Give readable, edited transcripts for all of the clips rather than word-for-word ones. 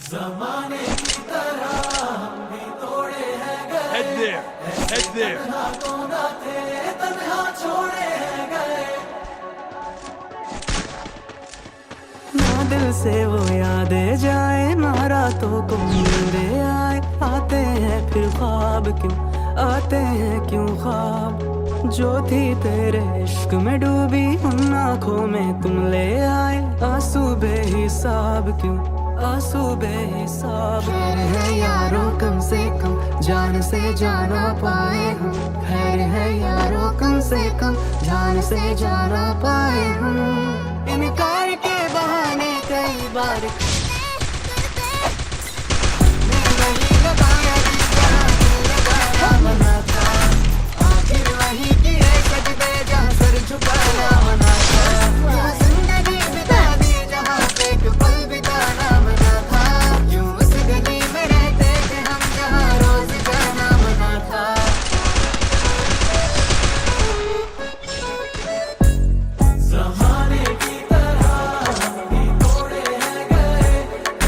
ज़माने की तरह हम भी तोड़े हैं गए। Head there, head there. तन्हा तो ना थे, तन्हा छोड़े हैं गए। ना दिल से वो यादें जाए, ना रातों को नींदें आए। आते हैं फिर ख्वाब क्यों, आते हैं क्यों ख्वाब। जो थी तेरे इश्क में डूबी, उन आँखों में तुम ले आए। आंसू बेहिसाब क्यों, आंसू बेहिसाब। है यारों कम से कम जान से जाना पाए हम। खैर है यारों कम से कम जान से जाना पाए हम। इनकार के बहाने कई बार मना था, आखिर वही किए सजदे जहाँ सर झुकाना मना था। यहाँ जिंदगी बिता दी जहाँ पे एक पल बिताना मना था। क्यों उस गली में रहते थे हम जहाँ रोज जाना मना था। ज़माने की तरह हम भी तोड़े हैं गए।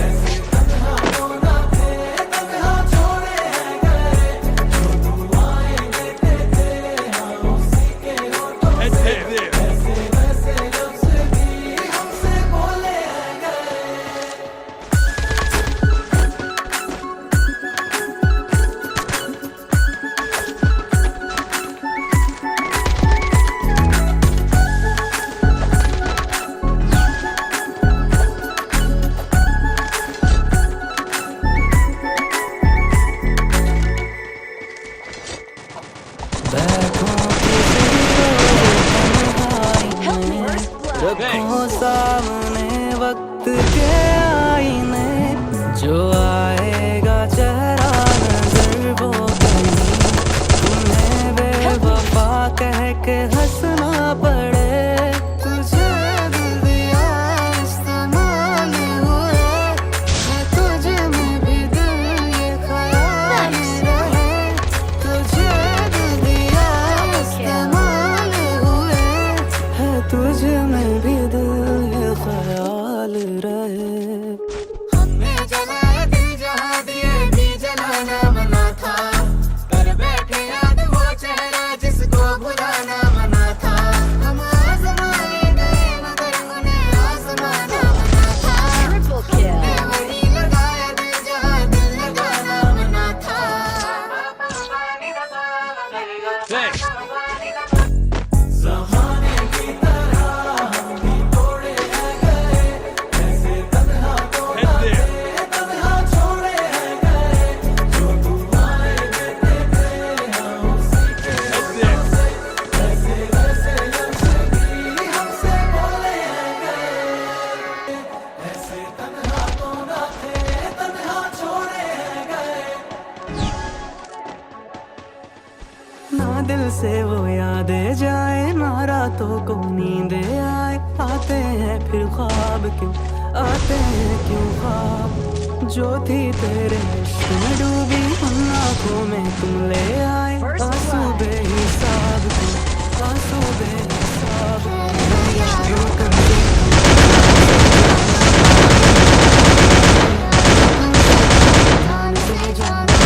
ऐसे तन्हा तो ना थे, तन्हा छोड़े हैं गए। जो दुआएं देते थे हम उसी के होठों Head से, there. ऐसे वैसे लफ्ज़ भी हमसे बोले हैं गए। रखो सामने वक्त के आईने, जो आएगा चेहरा नजर वो कहीं। तुम्हें बेवफा कह के हंसना पड़े, तुझे दिल दिया इस्तेमाल हुए। है तुझ में भी दिल ये ख्याल रहे, तुझे दिल दिया इस्तेमाल हुए। है तुझ में भी दिल ये ख्याल रहे। हमने जलाया दिल जहाँ दिए भी जलाना मना था। कर बैठे याद वो चेहरा जिसको भुलाना मना था। हम आजमाए गए मगर उन्हें आजमाना मना था। हमने वही लगाया दिल जहाँ दिल लगाना मना था। Thanks. ज़माने की तरह हम भी तोड़े हैं गए। ऐसे तन्हा तो Head ना there. थे, तन्हा छोड़े हैं गए। जो दुआएं देते थे हम उसी के Head there. ऐसे वैसे लफ्ज़ भी हमसे बोले हैं गए। ऐसे तन्हा तो ना थे, तन्हा छोड़े हैं गए। ना दिल से वो यादें जाए, ना रातों को नींदें आए। आते हैं फिर ख्वाब क्यों, आते हैं क्यों ख्वाब। जो थी तेरे इश्क में डूबी, उन आँखों में तुम ले आए। आंसू बेहिसाब क्यों, आंसू बेहिसाब। यारों कम से कम जान से जाना।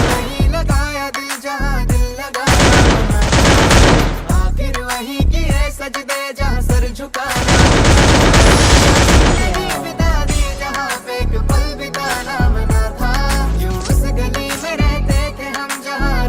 वही लगाया दिल जहाँ दिल लगाना मना था। आखिर वही किए सजदे जहाँ सर झुकाना मना था। जिंदगी बिता दी जहाँ पे एक पल बिताना मना था। क्यों उस गली में रहते थे हम जहाँ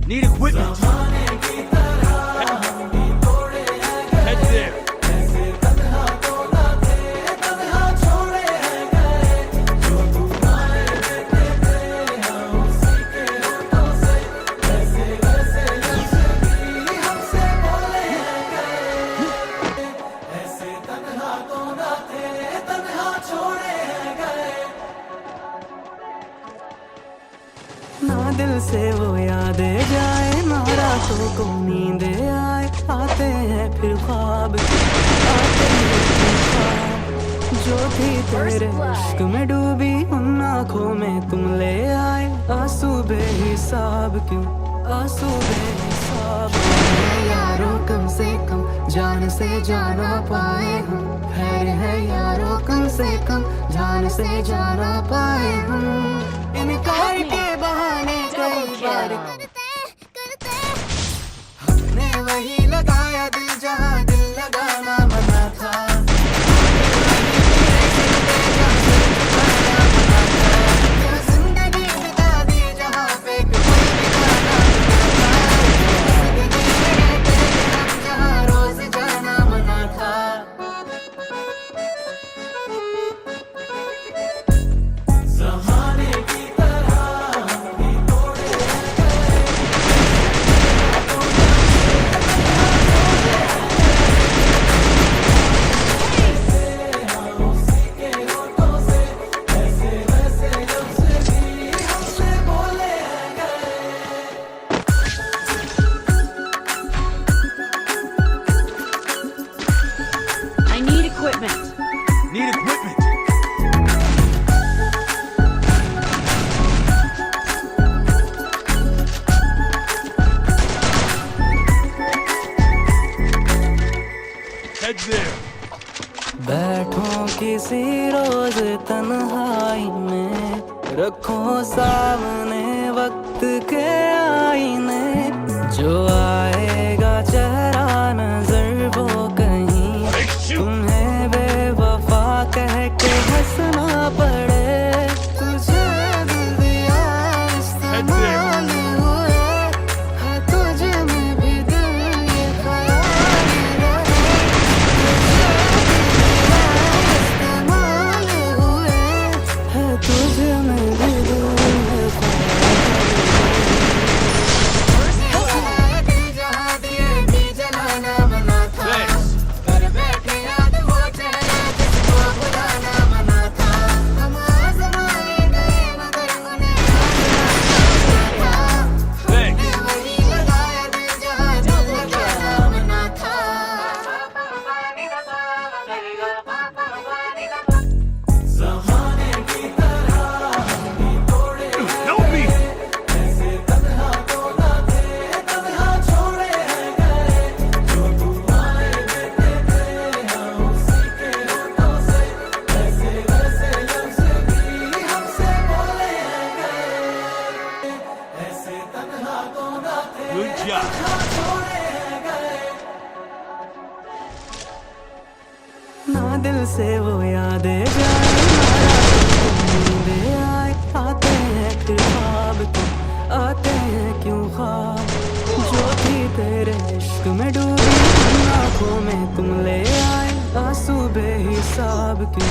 Need equipment. जमाने की तरह हम भी तोड़े हैं गए, Head there. ऐसे तन्हा तो ना थे, तन्हा छोड़े हैं गए, जो दुआएं देते थे हम उसी के होठों से, वैसे वैसे लफ्ज़ भी हमसे बोले हैं गए, ऐसे तन्हा तो ना थे, तन्हा छोड़े हैं गए। ना दिल से वो यादें जाए, ना रातों को नींदे आए, आते हैं फिर ख्वाब, आते हैं फिर ख्वाब। जो थी तेरे इश्क में डूबी उन आँखों में तुम ले आए, आंसू बेहिसाब क्यों, आंसू बेहिसाब। यारों कम से कम जान से जाना पाए हम, खैर है यारों कम से कम जान से जाना पाए हम। इनकार के बहाने कई बार हमने वही लगाया दिल जहाँ दिल लगाना मना था। जिंदगी बिता दी जहाँ पे कोई ठिकाना मना था, जहाँ रोज जाना मना था। ज़माने की तरह हम भी तोड़े हैं गए, हम उसी के होठों से, वैसे वैसे लफ्ज़ भी हमसे बोले हैं गए। I need equipment. Need equipment. Head there. बैठो किसी रोज तन्हाई में, रखो सामने वक्त के आईने, जो आएगा चेहरा नजर वो कहीं तुम्हें बेवफा कह के हंसना पड़े। तुझे दिल दिया इस्तेमाल हुए, है तुझे में भी दिल ये ख्याल रहे। इस्तेमाल हुए, है तुझे में भी दिल ये ख्याल। जहाँ दिए भी जलाना मना था, Thanks. घर बैठे याद वो चेहरा जिसको बुलाना मना था। हम आज़माए गए मगर उन्हें आज़माना था। Thanks. वही लगाया दिल जहाँ दिल लगाना मना था। ज़माने की तरह हम भी तोड़े हैं No beef. गए, ऐसे तन्हा तो ना थे, तन्हा छोड़े हैं गए, जो दुआएं देते थे हम उसी के होठों से, वैसे वैसे लफ्ज़ भी हमसे बोले हैं गए, ऐसे तन्हा तो ना थे, Good job. तन्हा छोड़े हैं गए। ना दिल से वो यादें जाए, ना रातों को नींदे आए, आते हैं फिर ख्वाब क्यों, आते हैं क्यों ख्वाब। जो थी तेरे इश्क में डूबी उन आँखों में तुम ले आए, आंसू बेहिसाब क्यों,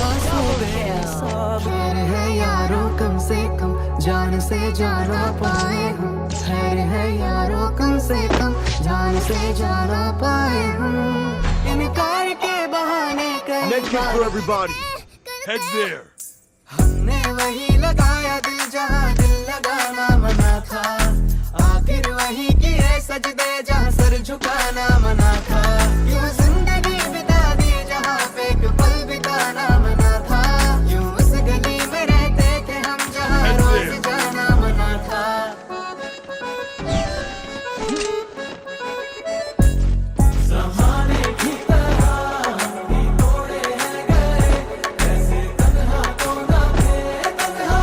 आंसू बेहिसाब। खैर है यारों कम से कम जान से जाना पाए हम, खैर है यारों कम से कम जान से जाना पाए हम। इनकार के बहाने कई Next one for everybody. Head there. हमने वही लगाया दिल जहाँ दिल लगाना मना था, आखिर वही किए सजदे जहाँ सर झुकाना मना था। यूं जिंदगी बिता दी जहाँ पे एक पल बिताना मना था, यूं उस गली में रहते थे हम जहाँ रोज जाना मना था। ज़माने की तरह हम भी तोड़े हैं गए, ऐसे तन्हा तो ना थे, तन्हा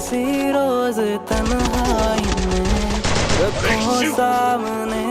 किसी रोज तन्हाई में रखो सामने